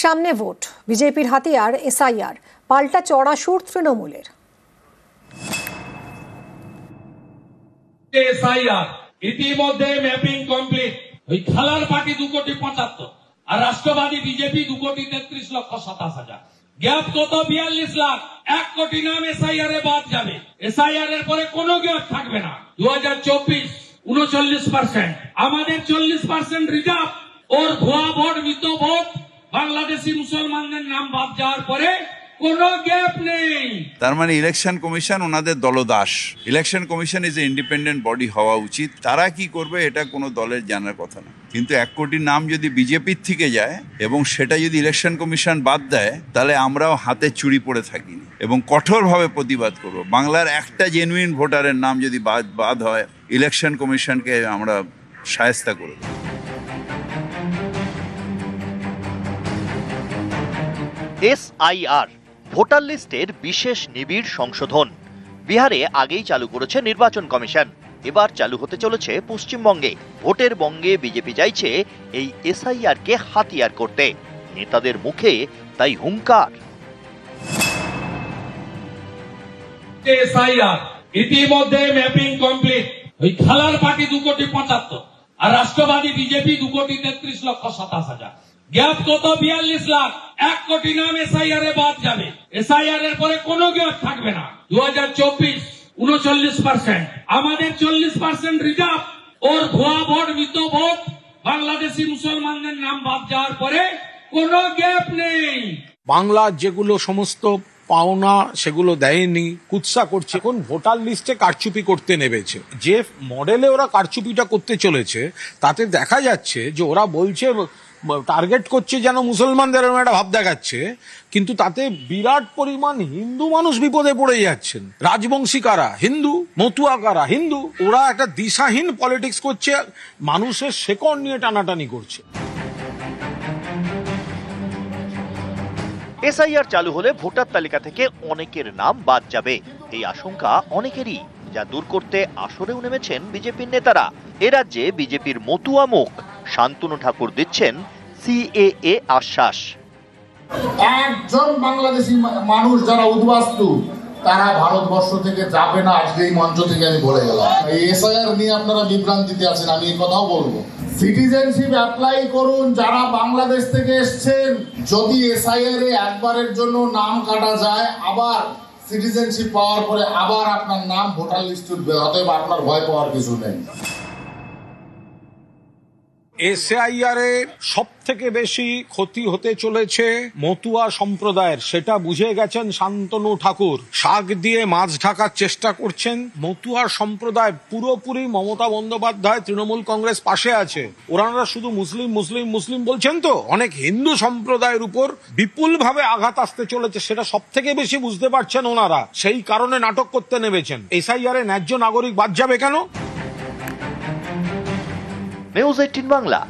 সামনে ভোট, বিজেপির হাতিয়ার এসআইআর, পাল্টা চড়া সুর তৃণমূলের। এসআইআর ইতিমধ্যে ম্যাপিং কমপ্লিট। ওই খালার পার্টি 2,75,00,000 আর রাষ্ট্রবাদী বিজেপি 2,33,27,000। গ্যাপ কত? 42 লাখ। 1 কোটি নাম এসআইআর এ বাদ যাবে। এসআইআর এর পরে কোনো গ্যাপ থাকবে না। 2024 39%, আমাদের 40% রিজার্ভ। ওর ভুয়া ভোট, মৃত ভোট, বাংলাদেশি মুসলমানদের নাম বাদ যাওয়ার পরে কোনো গ্যাপ নেই। তার মানে ইলেকশন কমিশন ওনাদের দলদাস। Election commission is a independent body হওয়া উচিত। তারা কি করবে এটা কোনো দলের জানার কথা না। কিন্তু 1 কোটির নাম যদি বিজেপির থেকে যায় এবং সেটা যদি ইলেকশন কমিশন বাদ দেয়, তাহলে আমরাও হাতে চুরি পড়ে থাকি এবং কঠোরভাবে প্রতিবাদ করব। বাংলার একটা জেনুইন ভোটারের নাম যদি বাদ হয়, ইলেকশন কমিশনকে আমরা শায়েস্তা করব। এসআইআর ভোটার লিস্টের বিশেষ নিবিড় সংশোধন বিহারে আগেই চালু করেছে নির্বাচন কমিশন। এবার চালু হতে চলেছে পশ্চিমবঙ্গে। ভোটের বঙ্গে বিজেপি চাইছে এই এসআইআর কে হাতিয়ার করতে। নেতাদের মুখে তাই হুঙ্কার। এসআইআর ইতিমধ্যে ম্যাপিং কমপ্লিট। ওই খালার পার্টি 2,75,00,000 আর রাষ্ট্রবাদী বিজেপি 2,33,27,000। গ্যাপ কত? 42 লাখ। 1 কোটি নাম এসআইআর এ বাদ যাবে। এসআইআর এর পরে কোনো গ্যাপ থাকবে না। 2024 39%, আমাদের 40% রিজার্ভ। ওর ভুয়া ভোট, মৃত ভোট, বাংলাদেশি মুসলমানদের নাম বাদ যাওয়ার পরে কোনো গ্যাপ নেই। বাংলার যেগুলো সমস্ত পাওনা সেগুলো দেয়নি, কুৎসা করছে। এখন ভোটার লিস্টে কারচুপি করতে নেমেছে। যে মডেলে ওরা কারচুপিটা করতে চলেছে তাতে দেখা যাচ্ছে যে ওরা বলছে টার্গেট করছে যেন মুসলমানদের একটা ভাব দেখাচ্ছে, কিন্তু তাতে বিরাট পরিমাণ হিন্দু মানুষ বিপদে পড়ে যাচ্ছেন। রাজবংশী কারা হিন্দু, মতুয়া কারা হিন্দু। ওরা একটা দিশাহীন পলিটিক্স করছে, মানুষের শেকড় নিয়ে টানাটানি করছে। এসআইআর চালু হলে ভোটার তালিকা থেকে অনেকের নাম বাদ যাবে, এই আশঙ্কা অনেকেরই, যা দূর করতে আসরেও নেমেছেন বিজেপির নেতারা। এ রাজ্যে বিজেপির মতুয়া মুখ শান্তনু ঠাকুর দিচ্ছেন সিএএ আশ্বাস। একজন বাংলাদেশি মানুষ যারা উদ্বাস্তু তারা ভারতবর্ষ থেকে যাবে না, আজকে এই মঞ্চ থেকে আমি বলে গেলাম। এই এসআইআর নিয়ে আপনারা বিভ্রান্তিতে আছেন, আমি এই কথাও বলবো। সিটিজেনশিপ অ্যাপ্লাই করুন যারা বাংলাদেশ থেকে এসছেন। যদি এসআইআর এ একবারের জন্য নাম কাটা যায়, আবার সিটিজেনশিপ পাওয়ার পরে আবার আপনার নাম ভোটার লিস্টে উঠবে। অতএব আপনার ভয় পাওয়ার কিছু নেই। এসআইআর এ সব থেকে বেশি ক্ষতি হতে চলেছে মতুয়া সম্প্রদায়ের, সেটা বুঝে গেছেন শান্তনু ঠাকুর। শাক দিয়ে মাছ ঢাকার চেষ্টা করছেন। মতুয়া সম্প্রদায় পুরোপুরি মমতা বন্দ্যোপাধ্যায়, তৃণমূল কংগ্রেস পাশে আছে। ওনারা শুধু মুসলিম মুসলিম মুসলিম বলছেন, তো অনেক হিন্দু সম্প্রদায়ের উপর বিপুল ভাবে আঘাত আসতে চলেছে, সেটা সব থেকে বেশি বুঝতে পারছেন ওনারা। সেই কারণে নাটক করতে নেমেছেন। এসআইআর এ ন্যায্য নাগরিক বাদ যাবে কেন? নিউজ 18 বাংলা।